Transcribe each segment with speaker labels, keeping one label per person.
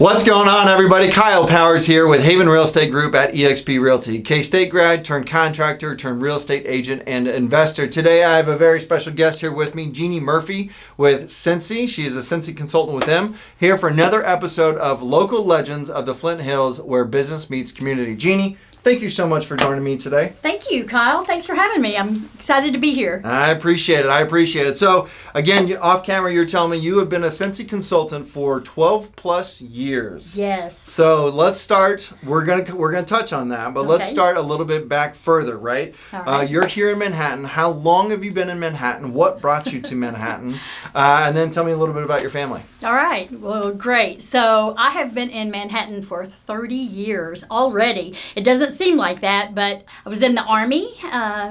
Speaker 1: What's going on, everybody? Kyle Powers here with Haven Real Estate Group at eXp Realty. K-State grad, turned contractor, turned real estate agent and investor. Today I have a very special guest here with me, Jeanie Murphy with Scentsy. She is a Scentsy consultant with them, here for another episode of Local Legends of the Flint Hills, where business meets community. Jeanie, thank you so much for joining me today.
Speaker 2: Thank you, Kyle. Thanks for having me. I'm excited to be here.
Speaker 1: I appreciate it. So, again, off camera, you're telling me you have been a Scentsy consultant for 12 plus years.
Speaker 2: Yes.
Speaker 1: So let's start. We're gonna touch on that, but let's start a little bit back further, right?
Speaker 2: All right.
Speaker 1: You're here in Manhattan. How long have you been in Manhattan? What brought you to Manhattan? And then tell me a little bit about your family.
Speaker 2: All right. Well, great. So I have been in Manhattan for 30 years already. It doesn't seem like that, but I was in the Army,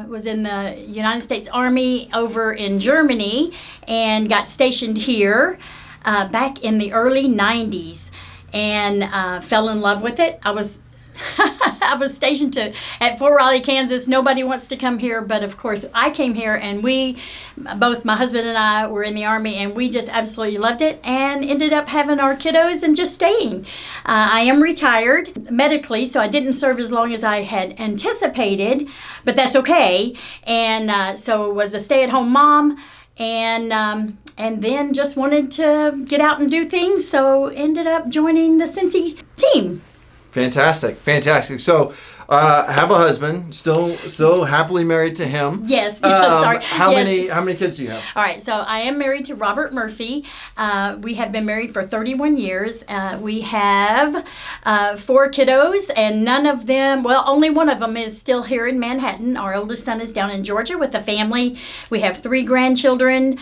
Speaker 2: was in the United States Army over in Germany, and got stationed here back in the early 90s, and fell in love with it. I was I was stationed at Fort Riley, Kansas. Nobody wants to come here, but of course I came here, and both my husband and I were in the Army, and we just absolutely loved it and ended up having our kiddos and just staying. I am retired medically, so I didn't serve as long as I had anticipated, but that's okay. And so was a stay-at-home mom, and then just wanted to get out and do things, so ended up joining the Scentsy team.
Speaker 1: Fantastic. So, have a husband, still happily married to him.
Speaker 2: Yes. Sorry.
Speaker 1: How many kids do you have?
Speaker 2: All right. So I am married to Robert Murphy. We have been married for 31 years. We have 4 kiddos, and none of them, well, only one of them is still here in Manhattan. Our oldest son is down in Georgia with the family. We have 3 grandchildren,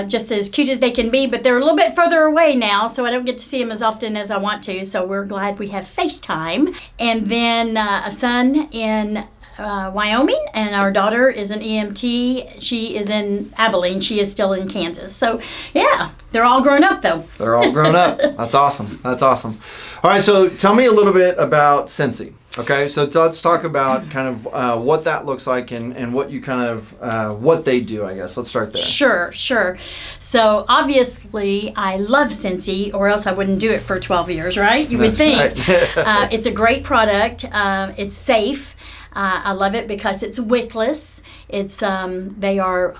Speaker 2: just as cute as they can be, but they're a little bit further away now, so I don't get to see them as often as I want to. So we're glad we have FaceTime. And then a son in Wyoming, and our daughter is an EMT. She is in Abilene. She is still in Kansas. So, yeah, they're all grown up, though.
Speaker 1: They're all grown up. That's awesome. All right, so tell me a little bit about Scentsy. Okay, so let's talk about kind of what that looks like and what you kind of, what they do, I guess. Let's start there.
Speaker 2: Sure. So, obviously, I love Scentsy, or else I wouldn't do it for 12 years, right? You would think. Right. It's a great product. It's safe. I love it because it's wickless. They are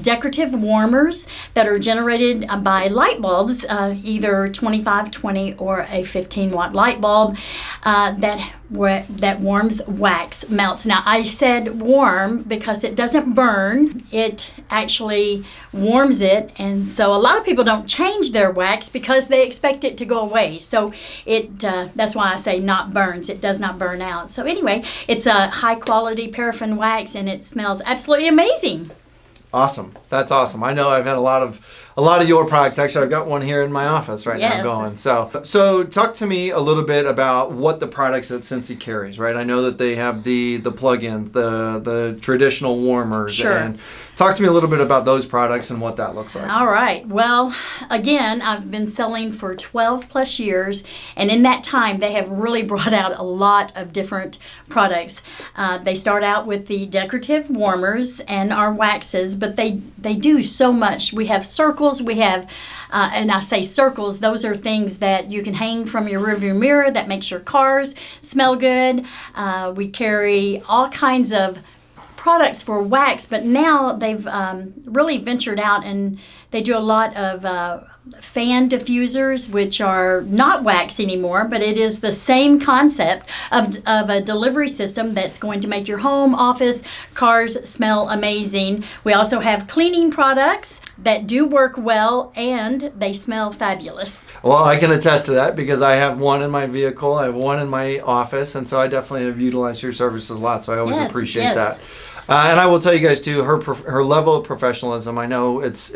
Speaker 2: decorative warmers that are generated by light bulbs, either 2520 or a 15-watt light bulb that warms wax melts. Now, I said warm because it doesn't burn. It actually warms it, and so a lot of people don't change their wax because they expect it to go away. So that's why I say not burns. It does not burn out. So anyway, it's a high-quality paraffin wax, and it smells absolutely amazing.
Speaker 1: Awesome. That's awesome. I know I've had a lot of your products. Actually, I've got one here in my office right now going. So talk to me a little bit about what the products that Scentsy carries, right? I know that they have the plug-ins, the traditional warmers.
Speaker 2: Sure.
Speaker 1: And talk to me a little bit about those products and what that looks like.
Speaker 2: All right. Well, again, I've been selling for 12 plus years, and in that time, they have really brought out a lot of different products. They start out with the decorative warmers and our waxes, but they do so much. We have circles. We have, and I say circles, those are things that you can hang from your rearview mirror that makes your cars smell good. We carry all kinds of products for wax, but now they've really ventured out, and they do a lot of fan diffusers, which are not wax anymore, but it is the same concept of a delivery system that's going to make your home, office, cars smell amazing. We also have cleaning products that do work well, and they smell fabulous.
Speaker 1: Well, I can attest to that because I have one in my vehicle, I have one in my office, and so I definitely have utilized your services a lot, so I always appreciate that. And I will tell you guys too, her level of professionalism, I know it's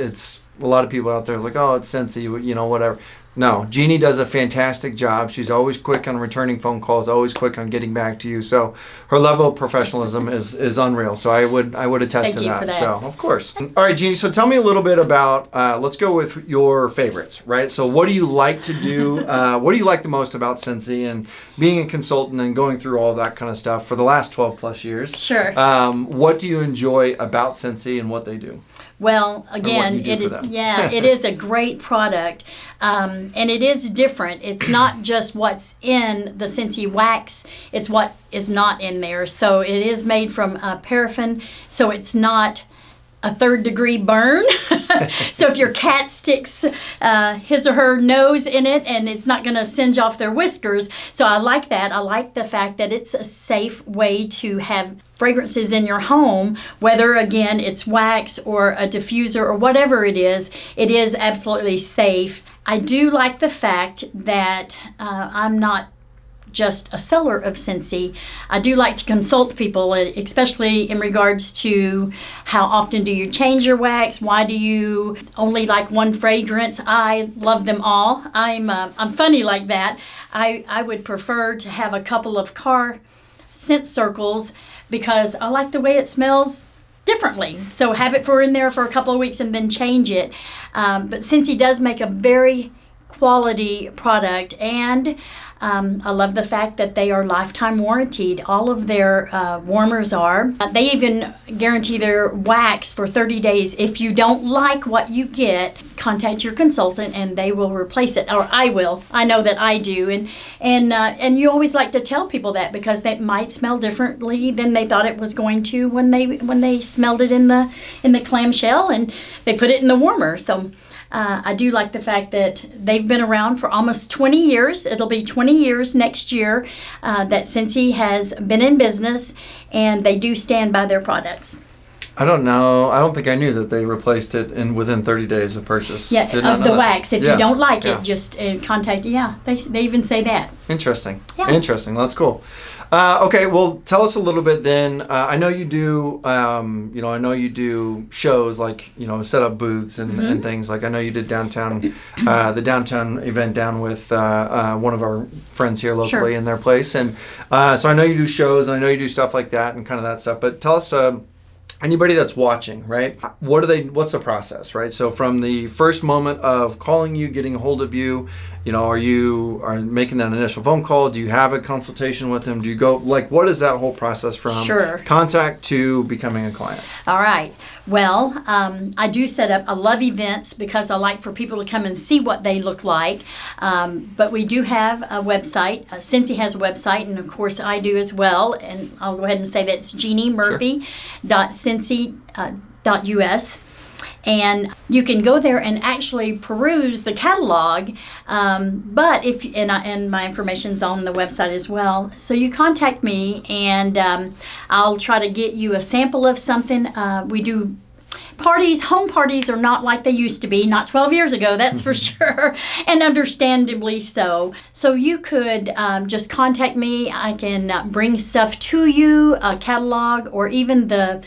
Speaker 1: a lot of people out there like, oh, it's Scentsy, whatever. No, Jeanie does a fantastic job. She's always quick on returning phone calls, always quick on getting back to you. So her level of professionalism is unreal. So I would attest to that. So of course. All right, Jeanie. So tell me a little bit about. Let's go with your favorites, right? So what do you like to do? What do you like the most about Scentsy and being a consultant and going through all that kind of stuff for the last 12 plus years?
Speaker 2: Sure.
Speaker 1: What do you enjoy about Scentsy and what they do?
Speaker 2: Well, again, it is it is a great product, and it is different. It's not just what's in the Scentsy wax; it's what is not in there. So it is made from paraffin, so it's not a 3rd-degree burn. So if your cat sticks his or her nose in it, and it's not going to singe off their whiskers. So I like that. I like the fact that it's a safe way to have fragrances in your home, whether again it's wax or a diffuser or whatever it is absolutely safe. I do like the fact that I'm not just a seller of Scentsy. I do like to consult people, especially in regards to how often do you change your wax? Why do you only like one fragrance? I love them all. I'm funny like that. I would prefer to have a couple of car scent circles because I like the way it smells differently. So have it in there for a couple of weeks and then change it. But Scentsy does make a very quality product, and I love the fact that they are lifetime warranted. All of their warmers are. They even guarantee their wax for 30 days. If you don't like what you get, contact your consultant and they will replace it, or I will. I know that I do, and you always like to tell people that because they might smell differently than they thought it was going to when they smelled it in the clamshell and they put it in the warmer. So. I do like the fact that they've been around for almost 20 years. It'll be 20 years next year that Scentsy has been in business, and they do stand by their products.
Speaker 1: I don't know. I don't think I knew that they replaced it within 30 days of purchase.
Speaker 2: Yeah, of the wax. If you don't like it, just contact. Yeah, they even say that.
Speaker 1: Interesting.
Speaker 2: Yeah.
Speaker 1: Interesting. Well, that's cool. Okay, well, tell us a little bit then. I know you do. I know you do shows like set up booths and things. Like I know you did downtown, the downtown event down with one of our friends here locally in their place, and so I know you do shows and I know you do stuff like that and kind of that stuff. But tell us. Anybody that's watching, right? What's the process, right? So from the first moment of calling you, getting a hold of you, are you making that initial phone call? Do you have a consultation with them? Do you go, what is that whole process from contact to becoming a client?
Speaker 2: All right. Well, I do set up, I love events because I like for people to come and see what they look like. But we do have a website. Scentsy has a website, and of course I do as well. And I'll go ahead and say that's JeannieMurphy.Scentsy.us. And you can go there and actually peruse the catalog, but and my information's on the website as well. So you contact me, and I'll try to get you a sample of something. We do parties. Home parties are not like they used to be, not 12 years ago, that's for sure, and understandably so. So you could just contact me. I can bring stuff to you, a catalog, or even the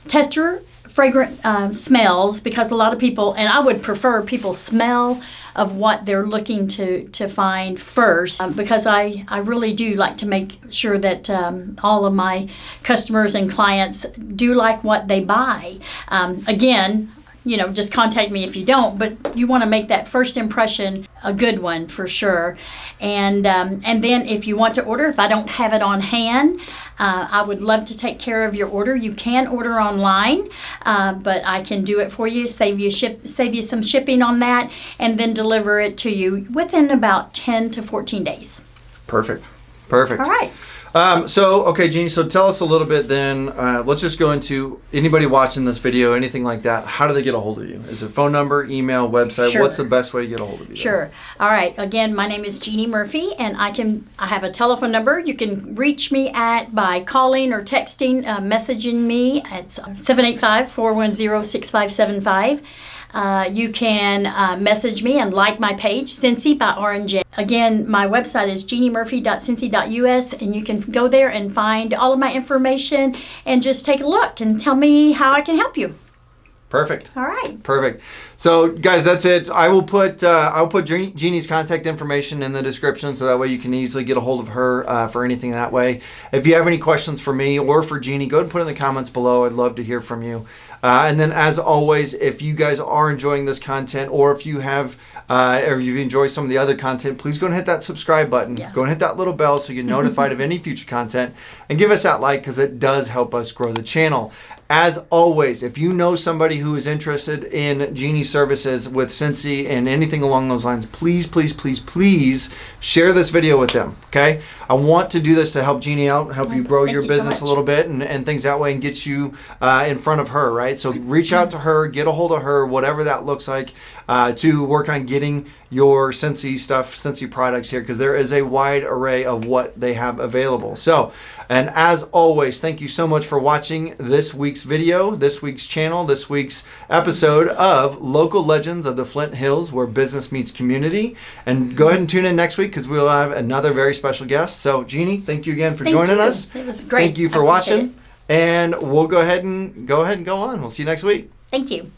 Speaker 2: tester fragrant smells, because a lot of people, and I would prefer people smell of what they're looking to find first, because I really do like to make sure that all of my customers and clients do like what they buy. Again, just contact me if you don't, but you want to make that first impression a good one for sure. And then if you want to order, if I don't have it on hand, I would love to take care of your order. You can order online, but I can do it for you, save you some shipping on that, and then deliver it to you within about 10 to 14 days.
Speaker 1: Perfect.
Speaker 2: All right.
Speaker 1: Okay, Jeannie, so tell us a little bit then. Let's just go into anybody watching this video, anything like that. How do they get a hold of you? Is it phone number, email, website?
Speaker 2: Sure.
Speaker 1: What's the best way to get a hold of you?
Speaker 2: Sure. All right. Again, my name is Jeannie Murphy, and I have a telephone number. You can reach me by calling or texting, messaging me at 785-410-6575. You can message me and like my page, Scentsy by R&J. Again, my website is JeannieMurphy.Scentsy.us, and you can go there and find all of my information and just take a look and tell me how I can help you.
Speaker 1: Perfect.
Speaker 2: All right.
Speaker 1: Perfect. So, guys, that's it. I'll put Jeannie's contact information in the description, so that way you can easily get a hold of her for anything that way. If you have any questions for me or for Jeannie, go ahead and put in the comments below. I'd love to hear from you. And then, as always, if you guys are enjoying this content, or if you have, or you enjoy some of the other content, please go and hit that subscribe button. Yeah. Go and hit that little bell so you get notified of any future content, and give us that like, because it does help us grow the channel. As always, if you know somebody who is interested in Jeanie services with Scentsy and anything along those lines, please, please, please, please share this video with them, okay? I want to do this to help Jeanie out, help you grow your business a little bit and things that way, and get you in front of her, right? So reach out to her, get a hold of her, whatever that looks like, to work on getting your Scentsy stuff, Scentsy products here, because there is a wide array of what they have available. So, and as always, thank you so much for watching this week's video, this week's channel, this week's episode of Local Legends of the Flint Hills, where business meets community. And go ahead and tune in next week, because we'll have another very special guest. So, Jeanie, thank you again for joining us.
Speaker 2: It was great.
Speaker 1: Thank you for watching. And we'll go ahead and go on. We'll see you next week.
Speaker 2: Thank you.